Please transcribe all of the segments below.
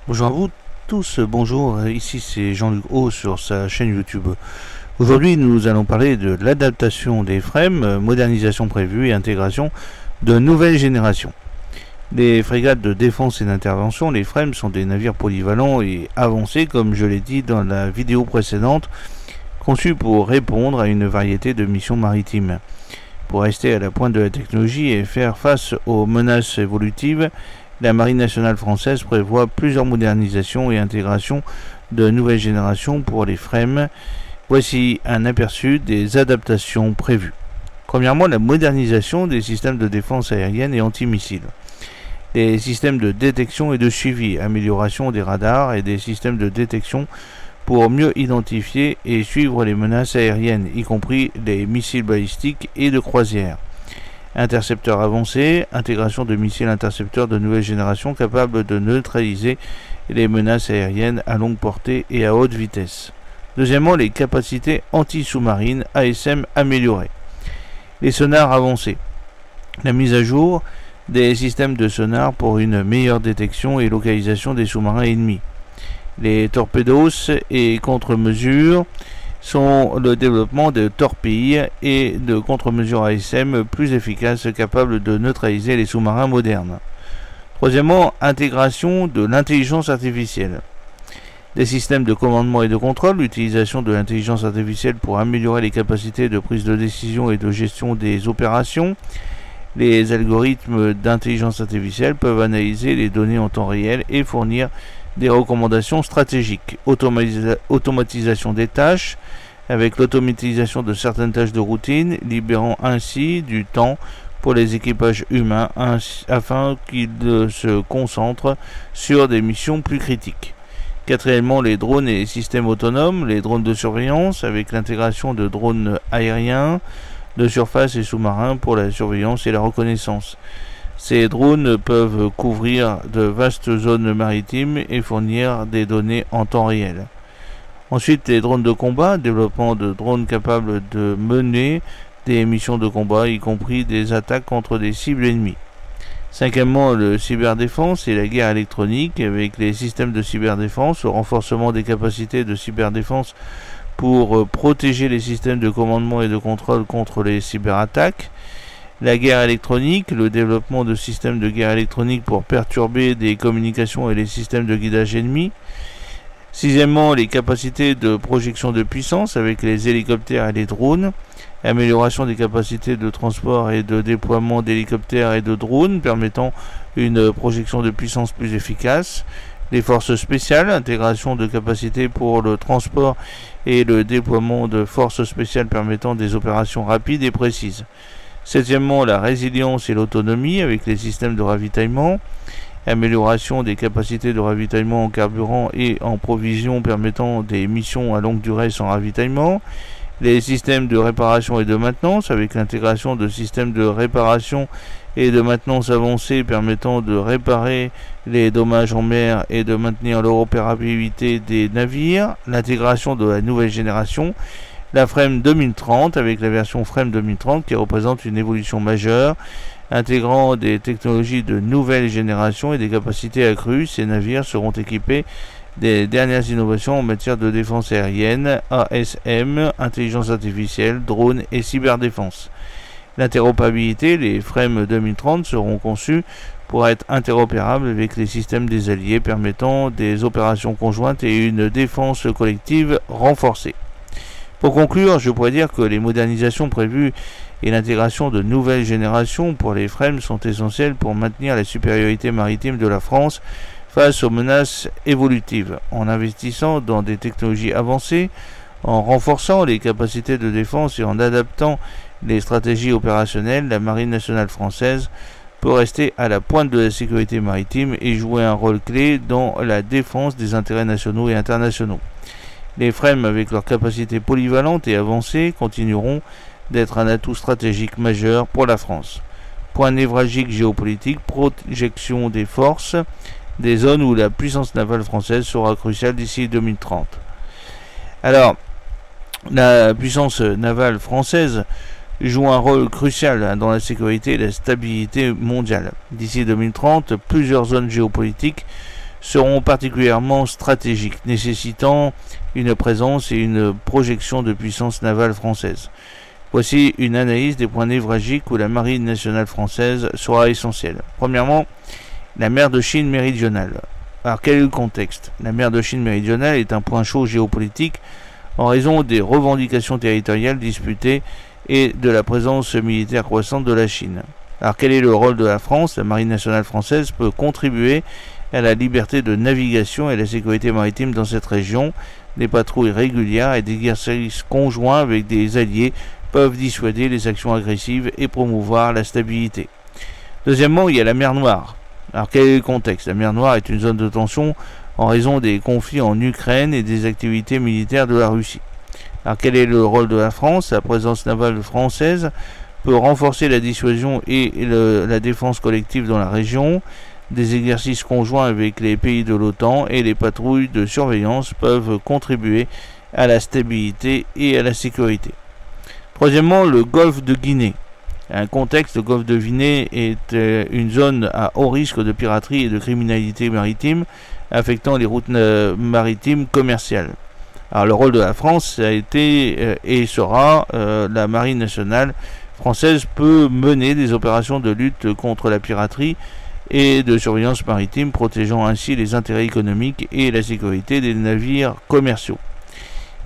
Bonjour à vous tous, bonjour, ici c'est Jean-Luc O sur sa chaîne YouTube. Aujourd'hui nous allons parler de l'adaptation des FREMM, modernisation prévue et intégration de nouvelles générations. Les frégates de défense et d'intervention, les FREMM, sont des navires polyvalents et avancés, comme je l'ai dit dans la vidéo précédente, conçus pour répondre à une variété de missions maritimes. Pour rester à la pointe de la technologie et faire face aux menaces évolutives, la Marine nationale française prévoit plusieurs modernisations et intégrations de nouvelles générations pour les FREMM. Voici un aperçu des adaptations prévues. Premièrement, la modernisation des systèmes de défense aérienne et antimissiles. Les systèmes de détection et de suivi, amélioration des radars et des systèmes de détection pour mieux identifier et suivre les menaces aériennes, y compris les missiles balistiques et de croisière. Intercepteurs avancés, intégration de missiles intercepteurs de nouvelle génération capables de neutraliser les menaces aériennes à longue portée et à haute vitesse. Deuxièmement, les capacités anti-sous-marines ASM améliorées. Les sonars avancés. La mise à jour des systèmes de sonar pour une meilleure détection et localisation des sous-marins ennemis. Les torpedos et contre-mesures sont le développement de torpilles et de contre-mesures ASM plus efficaces capables de neutraliser les sous-marins modernes. Troisièmement, intégration de l'intelligence artificielle. Des systèmes de commandement et de contrôle, l'utilisation de l'intelligence artificielle pour améliorer les capacités de prise de décision et de gestion des opérations. Les algorithmes d'intelligence artificielle peuvent analyser les données en temps réel et fournir des recommandations stratégiques. Automatisation des tâches, avec l'automatisation de certaines tâches de routine, libérant ainsi du temps pour les équipages humains afin qu'ils se concentrent sur des missions plus critiques. Quatrièmement, les drones et les systèmes autonomes, les drones de surveillance, avec l'intégration de drones aériens, de surface et sous-marins pour la surveillance et la reconnaissance. Ces drones peuvent couvrir de vastes zones maritimes et fournir des données en temps réel. Ensuite, les drones de combat, développement de drones capables de mener des missions de combat, y compris des attaques contre des cibles ennemies. Cinquièmement, le cyberdéfense et la guerre électronique, avec les systèmes de cyberdéfense, le renforcement des capacités de cyberdéfense pour protéger les systèmes de commandement et de contrôle contre les cyberattaques. La guerre électronique, le développement de systèmes de guerre électronique pour perturber des communications et les systèmes de guidage ennemis. Sixièmement, les capacités de projection de puissance avec les hélicoptères et les drones. Amélioration des capacités de transport et de déploiement d'hélicoptères et de drones permettant une projection de puissance plus efficace. Les forces spéciales, intégration de capacités pour le transport et le déploiement de forces spéciales permettant des opérations rapides et précises. Septièmement, la résilience et l'autonomie avec les systèmes de ravitaillement. Amélioration des capacités de ravitaillement en carburant et en provision permettant des missions à longue durée sans ravitaillement. Les systèmes de réparation et de maintenance avec l'intégration de systèmes de réparation et de maintenance avancés permettant de réparer les dommages en mer et de maintenir l'opérabilité des navires. L'intégration de la nouvelle génération. La FREMM 2030 avec la version FREMM 2030 qui représente une évolution majeure, intégrant des technologies de nouvelle génération et des capacités accrues. Ces navires seront équipés des dernières innovations en matière de défense aérienne, ASM, intelligence artificielle, drones et cyberdéfense. L'interopérabilité, les FREMM 2030 seront conçus pour être interopérables avec les systèmes des alliés permettant des opérations conjointes et une défense collective renforcée. Pour conclure, je pourrais dire que les modernisations prévues et l'intégration de nouvelles générations pour les FREMM sont essentielles pour maintenir la supériorité maritime de la France face aux menaces évolutives, en investissant dans des technologies avancées, en renforçant les capacités de défense et en adaptant les stratégies opérationnelles. La Marine nationale française peut rester à la pointe de la sécurité maritime et jouer un rôle clé dans la défense des intérêts nationaux et internationaux. Les FREMM, avec leurs capacités polyvalentes et avancées, continueront d'être un atout stratégique majeur pour la France. Point névralgique géopolitique, projection des forces, des zones où la puissance navale française sera cruciale d'ici 2030. Alors, la puissance navale française joue un rôle crucial dans la sécurité et la stabilité mondiale. D'ici 2030, plusieurs zones géopolitiques seront particulièrement stratégiques, nécessitant une présence et une projection de puissance navale française. Voici une analyse des points névralgiques où la marine nationale française sera essentielle. Premièrement, la mer de Chine méridionale. Alors quel est le contexte? La mer de Chine méridionale est un point chaud géopolitique en raison des revendications territoriales disputées et de la présence militaire croissante de la Chine. Alors quel est le rôle de la France? La marine nationale française peut contribuer à la liberté de navigation et la sécurité maritime dans cette région. Des patrouilles régulières et des exercices conjoints avec des alliés peuvent dissuader les actions agressives et promouvoir la stabilité. Deuxièmement, il y a la mer Noire. Alors quel est le contexte? La mer Noire est une zone de tension en raison des conflits en Ukraine et des activités militaires de la Russie. Alors quel est le rôle de la France? La présence navale française peut renforcer la dissuasion et la défense collective dans la région. Des exercices conjoints avec les pays de l'OTAN et les patrouilles de surveillance peuvent contribuer à la stabilité et à la sécurité. Troisièmement, le golfe de Guinée. Un contexte, le golfe de Guinée est une zone à haut risque de piraterie et de criminalité maritime affectant les routes maritimes commerciales. Alors le rôle de la France a été et sera la marine nationale française peut mener des opérations de lutte contre la piraterie et de surveillance maritime, protégeant ainsi les intérêts économiques et la sécurité des navires commerciaux.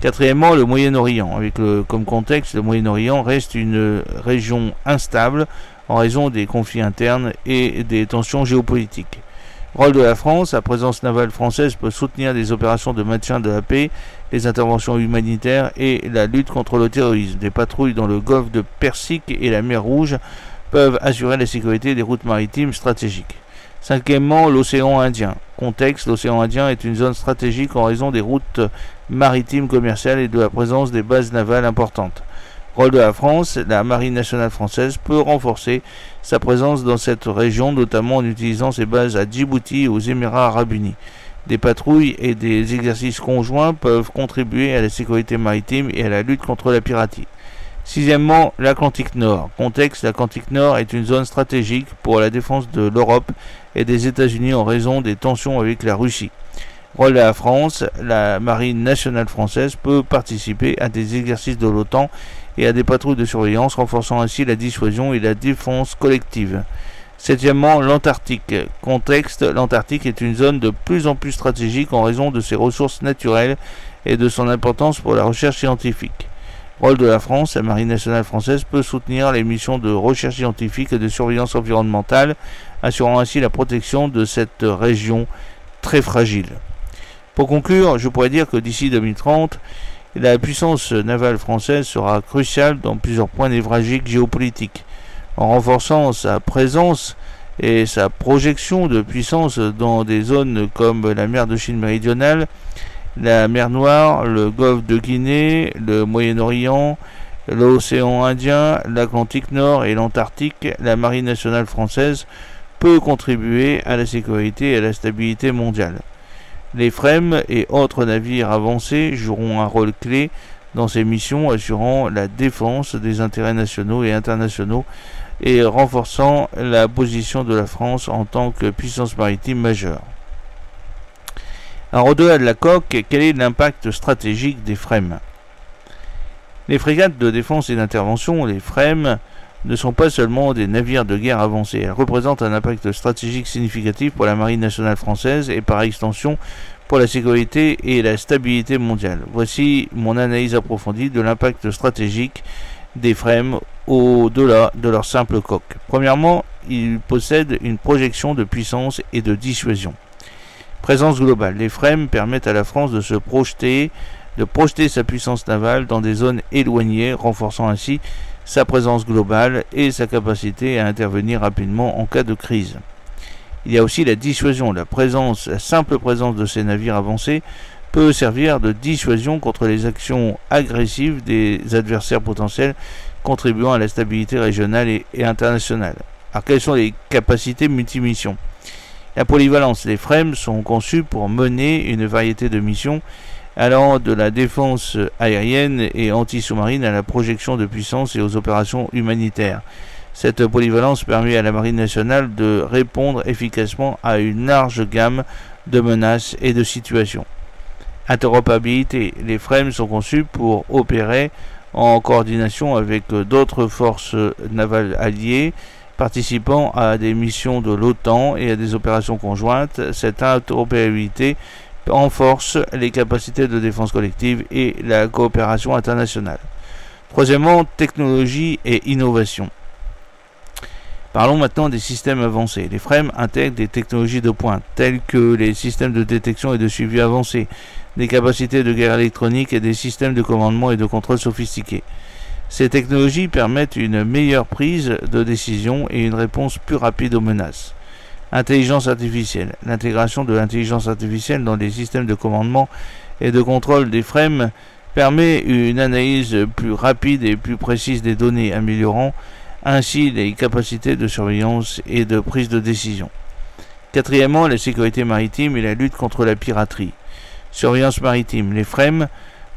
Quatrièmement, le Moyen-Orient. Comme contexte, le Moyen-Orient reste une région instable en raison des conflits internes et des tensions géopolitiques. Rôle de la France, la présence navale française peut soutenir des opérations de maintien de la paix, les interventions humanitaires et la lutte contre le terrorisme. Des patrouilles dans le golfe de Persique et la mer Rouge peuvent assurer la sécurité des routes maritimes stratégiques. Cinquièmement, l'océan Indien. Contexte, l'océan Indien est une zone stratégique en raison des routes maritimes commerciales et de la présence des bases navales importantes. Rôle de la France, la marine nationale française peut renforcer sa présence dans cette région, notamment en utilisant ses bases à Djibouti et aux Émirats arabes unis. Des patrouilles et des exercices conjoints peuvent contribuer à la sécurité maritime et à la lutte contre la piraterie. Sixièmement, l'Atlantique Nord. Contexte, l'Atlantique Nord est une zone stratégique pour la défense de l'Europe et des États-Unis en raison des tensions avec la Russie. Rôle de la France, la marine nationale française peut participer à des exercices de l'OTAN et à des patrouilles de surveillance, renforçant ainsi la dissuasion et la défense collective. Septièmement, l'Antarctique. Contexte, l'Antarctique est une zone de plus en plus stratégique en raison de ses ressources naturelles et de son importance pour la recherche scientifique. Rôle de la France, la marine nationale française peut soutenir les missions de recherche scientifique et de surveillance environnementale, assurant ainsi la protection de cette région très fragile. Pour conclure, je pourrais dire que d'ici 2030, la puissance navale française sera cruciale dans plusieurs points névralgiques géopolitiques. En renforçant sa présence et sa projection de puissance dans des zones comme la mer de Chine méridionale, la mer Noire, le golfe de Guinée, le Moyen-Orient, l'océan Indien, l'Atlantique Nord et l'Antarctique, la marine nationale française peut contribuer à la sécurité et à la stabilité mondiale. Les FREMM et autres navires avancés joueront un rôle clé dans ces missions, assurant la défense des intérêts nationaux et internationaux et renforçant la position de la France en tant que puissance maritime majeure. Alors, au-delà de la coque, quel est l'impact stratégique des FREMM? Les frégates de défense et d'intervention, les FREMM, ne sont pas seulement des navires de guerre avancés. Elles représentent un impact stratégique significatif pour la marine nationale française et par extension pour la sécurité et la stabilité mondiale. Voici mon analyse approfondie de l'impact stratégique des FREMM au-delà de leur simple coque. Premièrement, ils possèdent une projection de puissance et de dissuasion. Présence globale. Les FREMM permettent à la France de projeter sa puissance navale dans des zones éloignées, renforçant ainsi sa présence globale et sa capacité à intervenir rapidement en cas de crise. Il y a aussi la dissuasion. La simple présence de ces navires avancés peut servir de dissuasion contre les actions agressives des adversaires potentiels, contribuant à la stabilité régionale et internationale. Alors, quelles sont les capacités multimissions? La polyvalence. Les FREMM sont conçus pour mener une variété de missions allant de la défense aérienne et anti-sous-marine à la projection de puissance et aux opérations humanitaires. Cette polyvalence permet à la marine nationale de répondre efficacement à une large gamme de menaces et de situations. Interopérabilité. Les FREMM sont conçus pour opérer en coordination avec d'autres forces navales alliées participant à des missions de l'OTAN et à des opérations conjointes. Cette interopérabilité renforce les capacités de défense collective et la coopération internationale. Troisièmement, technologie et innovation. Parlons maintenant des systèmes avancés. Les FREMM intègrent des technologies de pointe, telles que les systèmes de détection et de suivi avancés, des capacités de guerre électronique et des systèmes de commandement et de contrôle sophistiqués. Ces technologies permettent une meilleure prise de décision et une réponse plus rapide aux menaces. Intelligence artificielle. L'intégration de l'intelligence artificielle dans les systèmes de commandement et de contrôle des FREMM permet une analyse plus rapide et plus précise des données, améliorant ainsi les capacités de surveillance et de prise de décision. Quatrièmement, la sécurité maritime et la lutte contre la piraterie. Surveillance maritime. Les FREMM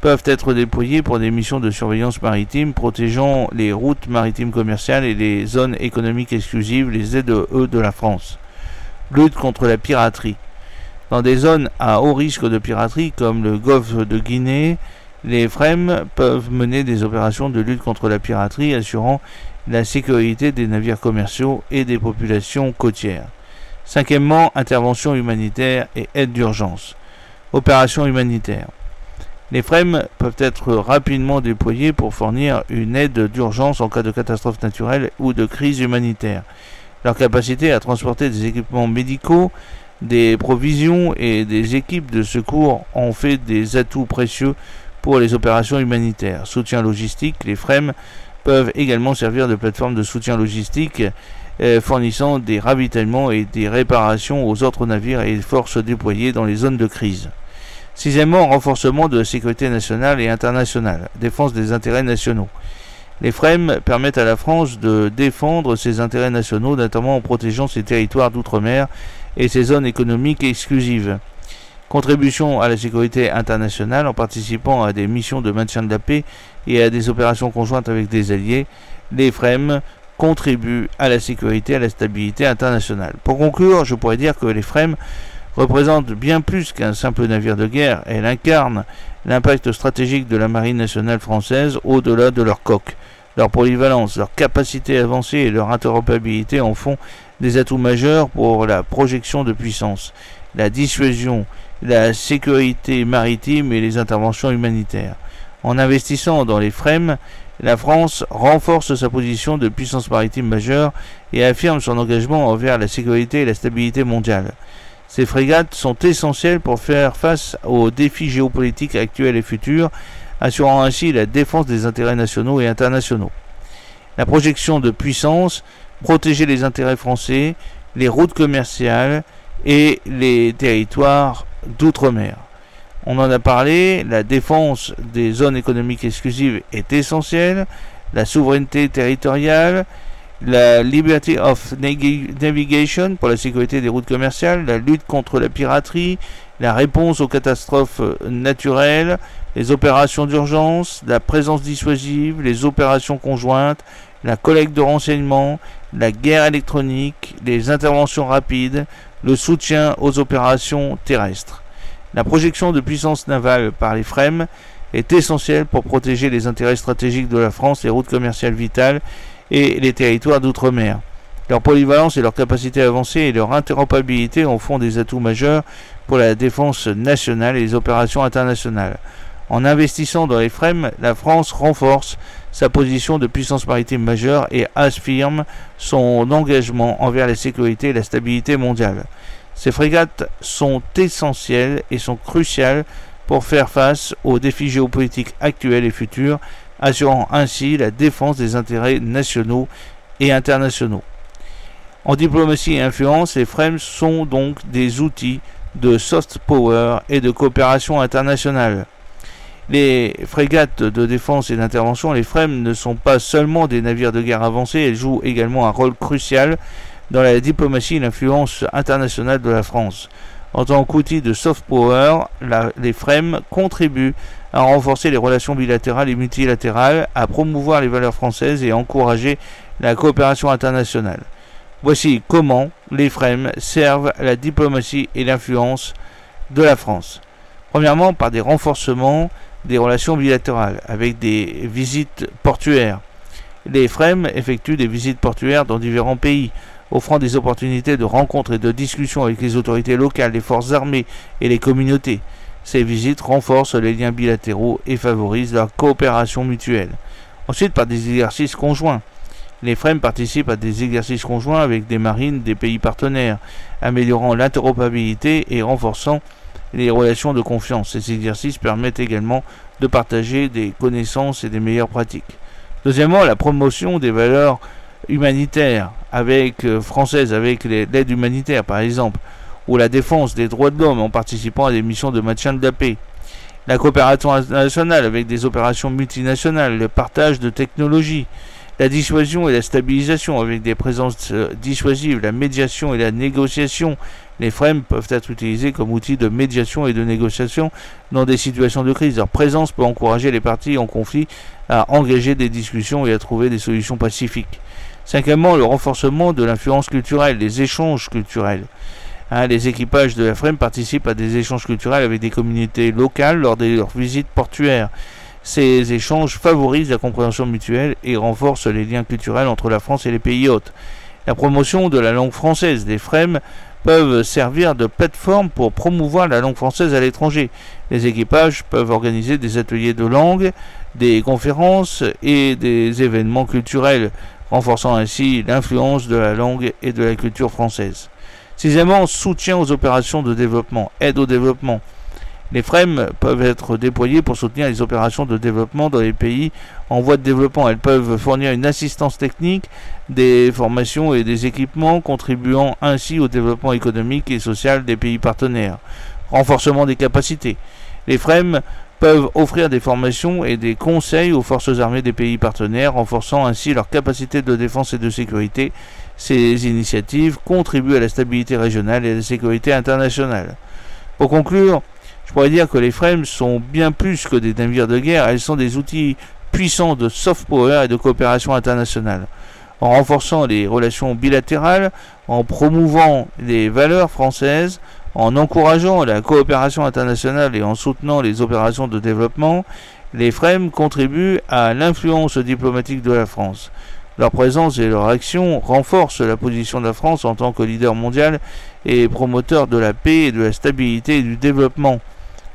peuvent être déployés pour des missions de surveillance maritime protégeant les routes maritimes commerciales et les zones économiques exclusives, les ZEE de la France. Lutte contre la piraterie. Dans des zones à haut risque de piraterie comme le golfe de Guinée, les FREMM peuvent mener des opérations de lutte contre la piraterie assurant la sécurité des navires commerciaux et des populations côtières. Cinquièmement, intervention humanitaire et aide d'urgence. Opération humanitaire. Les FREMM peuvent être rapidement déployés pour fournir une aide d'urgence en cas de catastrophe naturelle ou de crise humanitaire. Leur capacité à transporter des équipements médicaux, des provisions et des équipes de secours en fait des atouts précieux pour les opérations humanitaires. Soutien logistique. Les FREMM peuvent également servir de plateforme de soutien logistique fournissant des ravitaillements et des réparations aux autres navires et forces déployées dans les zones de crise. Sixièmement, renforcement de la sécurité nationale et internationale, défense des intérêts nationaux. Les FREMM permettent à la France de défendre ses intérêts nationaux, notamment en protégeant ses territoires d'outre-mer et ses zones économiques exclusives. Contribution à la sécurité internationale en participant à des missions de maintien de la paix et à des opérations conjointes avec des alliés. Les FREMM contribuent à la sécurité et à la stabilité internationale. Pour conclure, je pourrais dire que les FREMM représentent bien plus qu'un simple navire de guerre. Elles incarnent l'impact stratégique de la marine nationale française au-delà de leur coque. Leur polyvalence, leur capacité avancée et leur interopérabilité en font des atouts majeurs pour la projection de puissance, la dissuasion, la sécurité maritime et les interventions humanitaires. En investissant dans les FREMM, la France renforce sa position de puissance maritime majeure et affirme son engagement envers la sécurité et la stabilité mondiale. Ces frégates sont essentielles pour faire face aux défis géopolitiques actuels et futurs, assurant ainsi la défense des intérêts nationaux et internationaux. La projection de puissance, protéger les intérêts français, les routes commerciales et les territoires d'outre-mer. On en a parlé, la défense des zones économiques exclusives est essentielle, la souveraineté territoriale, la Liberty of Navigation pour la sécurité des routes commerciales, la lutte contre la piraterie, la réponse aux catastrophes naturelles, les opérations d'urgence, la présence dissuasive, les opérations conjointes, la collecte de renseignements, la guerre électronique, les interventions rapides, le soutien aux opérations terrestres. La projection de puissance navale par les FREMM est essentielle pour protéger les intérêts stratégiques de la France, les routes commerciales vitales et les territoires d'outre-mer. Leur polyvalence et leur capacité avancée et leur interopérabilité en font des atouts majeurs pour la défense nationale et les opérations internationales. En investissant dans les FREMM, la France renforce sa position de puissance maritime majeure et affirme son engagement envers la sécurité et la stabilité mondiale. Ces frégates sont essentielles et sont cruciales pour faire face aux défis géopolitiques actuels et futurs, assurant ainsi la défense des intérêts nationaux et internationaux. En diplomatie et influence, les FREMM sont donc des outils de soft power et de coopération internationale. Les frégates de défense et d'intervention, les FREMM, ne sont pas seulement des navires de guerre avancés, elles jouent également un rôle crucial dans la diplomatie et l'influence internationale de la France. En tant qu'outil de soft power, les FREMM contribuent à renforcer les relations bilatérales et multilatérales, à promouvoir les valeurs françaises et à encourager la coopération internationale. Voici comment les FREMM servent la diplomatie et l'influence de la France. Premièrement, par des renforcements des relations bilatérales, avec des visites portuaires. Les FREMM effectuent des visites portuaires dans différents pays, offrant des opportunités de rencontres et de discussions avec les autorités locales, les forces armées et les communautés. Ces visites renforcent les liens bilatéraux et favorisent la coopération mutuelle. Ensuite, par des exercices conjoints. Les FREMM participent à des exercices conjoints avec des marines des pays partenaires, améliorant l'interopérabilité et renforçant les relations de confiance. Ces exercices permettent également de partager des connaissances et des meilleures pratiques. Deuxièmement, la promotion des valeurs humanitaires françaises avec l'aide humanitaire par exemple, ou la défense des droits de l'homme en participant à des missions de maintien de la paix. La coopération internationale avec des opérations multinationales, le partage de technologies, la dissuasion et la stabilisation avec des présences dissuasives, la médiation et la négociation. Les FREMM peuvent être utilisés comme outils de médiation et de négociation dans des situations de crise. Leur présence peut encourager les parties en conflit à engager des discussions et à trouver des solutions pacifiques. Cinquièmement, le renforcement de l'influence culturelle, les échanges culturels. Les équipages de la FREMM participent à des échanges culturels avec des communautés locales lors de leurs visites portuaires. Ces échanges favorisent la compréhension mutuelle et renforcent les liens culturels entre la France et les pays hôtes. La promotion de la langue française. Les FREMM peuvent servir de plateforme pour promouvoir la langue française à l'étranger. Les équipages peuvent organiser des ateliers de langue, des conférences et des événements culturels, renforçant ainsi l'influence de la langue et de la culture française. Sixièmement, soutien aux opérations de développement, aide au développement. Les FREMM peuvent être déployés pour soutenir les opérations de développement dans les pays en voie de développement. Elles peuvent fournir une assistance technique, des formations et des équipements, contribuant ainsi au développement économique et social des pays partenaires. Renforcement des capacités. Les FREMM peuvent offrir des formations et des conseils aux forces armées des pays partenaires, renforçant ainsi leurs capacités de défense et de sécurité. Ces initiatives contribuent à la stabilité régionale et à la sécurité internationale. Pour conclure, je pourrais dire que les FREMM sont bien plus que des navires de guerre, elles sont des outils puissants de soft power et de coopération internationale. En renforçant les relations bilatérales, en promouvant les valeurs françaises, en encourageant la coopération internationale et en soutenant les opérations de développement, les FREMM contribuent à l'influence diplomatique de la France. Leur présence et leur action renforcent la position de la France en tant que leader mondial et promoteur de la paix et de la stabilité et du développement.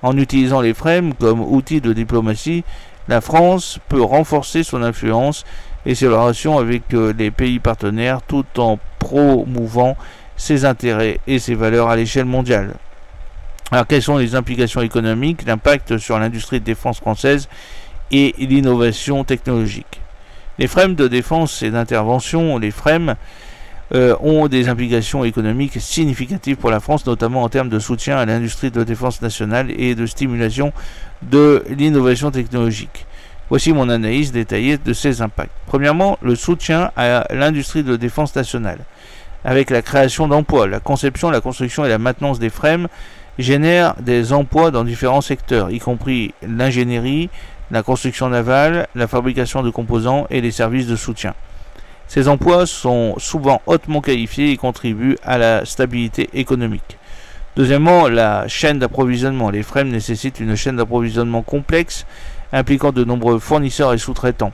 En utilisant les FREMM comme outil de diplomatie, la France peut renforcer son influence et ses relations avec les pays partenaires tout en promouvant ses intérêts et ses valeurs à l'échelle mondiale. Alors, quelles sont les implications économiques, l'impact sur l'industrie de défense française et l'innovation technologique? Les FREMM de défense et d'intervention, les FREMM, ont des implications économiques significatives pour la France, notamment en termes de soutien à l'industrie de défense nationale et de stimulation de l'innovation technologique. Voici mon analyse détaillée de ces impacts. Premièrement, le soutien à l'industrie de défense nationale. Avec la création d'emplois, la conception, la construction et la maintenance des FREMM génèrent des emplois dans différents secteurs, y compris l'ingénierie, la construction navale, la fabrication de composants et les services de soutien. Ces emplois sont souvent hautement qualifiés et contribuent à la stabilité économique. Deuxièmement, la chaîne d'approvisionnement. Les FREMM nécessitent une chaîne d'approvisionnement complexe impliquant de nombreux fournisseurs et sous-traitants.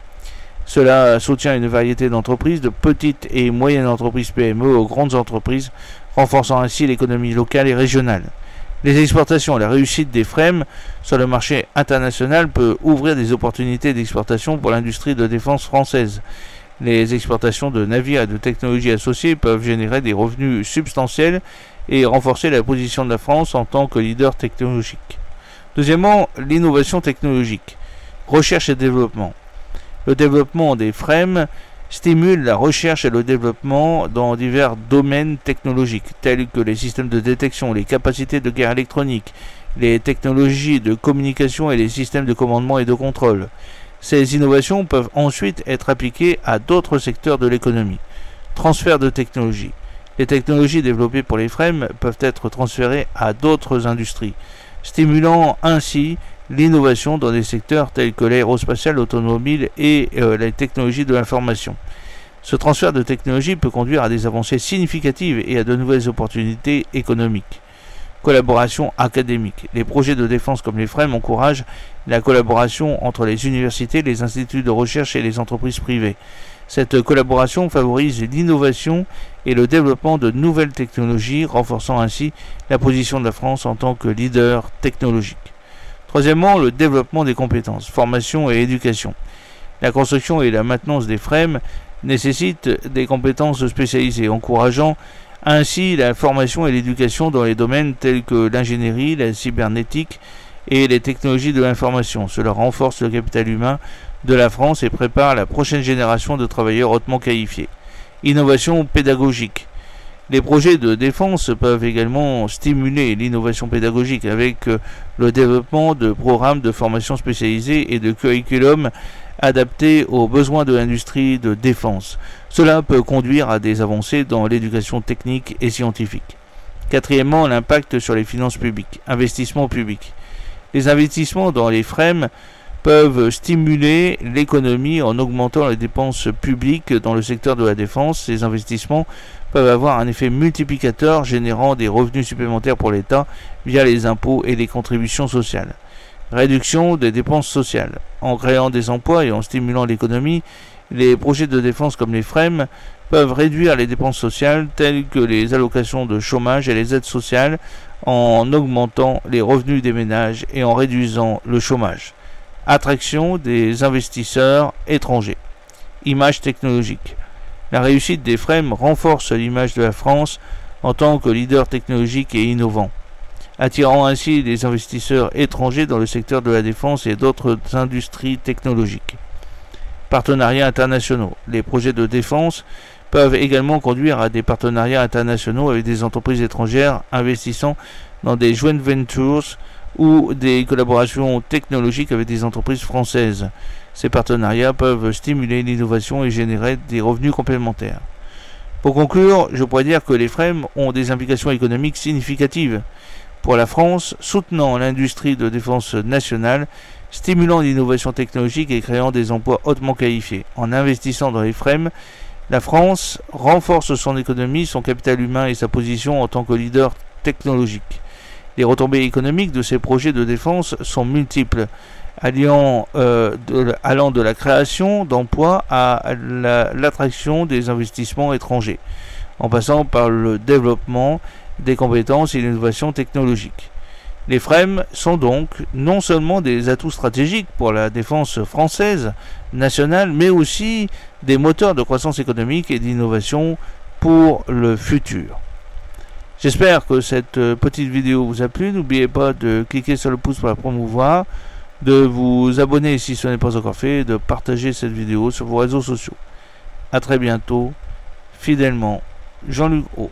Cela soutient une variété d'entreprises, de petites et moyennes entreprises PME aux grandes entreprises, renforçant ainsi l'économie locale et régionale. Les exportations. La réussite des FREMM sur le marché international peut ouvrir des opportunités d'exportation pour l'industrie de défense française. Les exportations de navires et de technologies associées peuvent générer des revenus substantiels et renforcer la position de la France en tant que leader technologique. Deuxièmement, l'innovation technologique. Recherche et développement. Le développement des FREMM stimule la recherche et le développement dans divers domaines technologiques, tels que les systèmes de détection, les capacités de guerre électronique, les technologies de communication et les systèmes de commandement et de contrôle. Ces innovations peuvent ensuite être appliquées à d'autres secteurs de l'économie. Transfert de technologie. Les technologies développées pour les FREMM peuvent être transférées à d'autres industries, stimulant ainsi l'innovation dans des secteurs tels que l'aérospatial, l'automobile et les technologies de l'information. Ce transfert de technologie peut conduire à des avancées significatives et à de nouvelles opportunités économiques. Collaboration académique. Les projets de défense comme les FREMM encouragent la collaboration entre les universités, les instituts de recherche et les entreprises privées. Cette collaboration favorise l'innovation et le développement de nouvelles technologies, renforçant ainsi la position de la France en tant que leader technologique. Troisièmement, le développement des compétences, formation et éducation. La construction et la maintenance des FREMM nécessitent des compétences spécialisées, encourageant ainsi la formation et l'éducation dans les domaines tels que l'ingénierie, la cybernétique et les technologies de l'information. Cela renforce le capital humain de la France et prépare la prochaine génération de travailleurs hautement qualifiés. Innovation pédagogique. Les projets de défense peuvent également stimuler l'innovation pédagogique avec le développement de programmes de formation spécialisés et de curriculums adaptés aux besoins de l'industrie de défense. Cela peut conduire à des avancées dans l'éducation technique et scientifique. Quatrièmement, l'impact sur les finances publiques. Investissement public. Les investissements dans les FREMM peuvent stimuler l'économie en augmentant les dépenses publiques dans le secteur de la défense. Ces investissements peuvent avoir un effet multiplicateur générant des revenus supplémentaires pour l'État via les impôts et les contributions sociales. Réduction des dépenses sociales. En créant des emplois et en stimulant l'économie, les projets de défense comme les FREMM peuvent réduire les dépenses sociales telles que les allocations de chômage et les aides sociales en augmentant les revenus des ménages et en réduisant le chômage. Attraction des investisseurs étrangers. Image technologique. La réussite des FREMM renforce l'image de la France en tant que leader technologique et innovant, attirant ainsi des investisseurs étrangers dans le secteur de la défense et d'autres industries technologiques. Partenariats internationaux. Les projets de défense peuvent également conduire à des partenariats internationaux avec des entreprises étrangères investissant dans des joint ventures ou des collaborations technologiques avec des entreprises françaises. Ces partenariats peuvent stimuler l'innovation et générer des revenus complémentaires. Pour conclure, je pourrais dire que les FREMM ont des implications économiques significatives pour la France, soutenant l'industrie de défense nationale, stimulant l'innovation technologique et créant des emplois hautement qualifiés. En investissant dans les FREMM, la France renforce son économie, son capital humain et sa position en tant que leader technologique. Les retombées économiques de ces projets de défense sont multiples, allant de la création d'emplois à l'attraction des investissements étrangers, en passant par le développement des compétences et l'innovation technologique. Les FREMM sont donc non seulement des atouts stratégiques pour la défense française nationale, mais aussi des moteurs de croissance économique et d'innovation pour le futur. J'espère que cette petite vidéo vous a plu. N'oubliez pas de cliquer sur le pouce pour la promouvoir, de vous abonner si ce n'est pas encore fait, et de partager cette vidéo sur vos réseaux sociaux. A très bientôt, fidèlement, Jean-Luc O.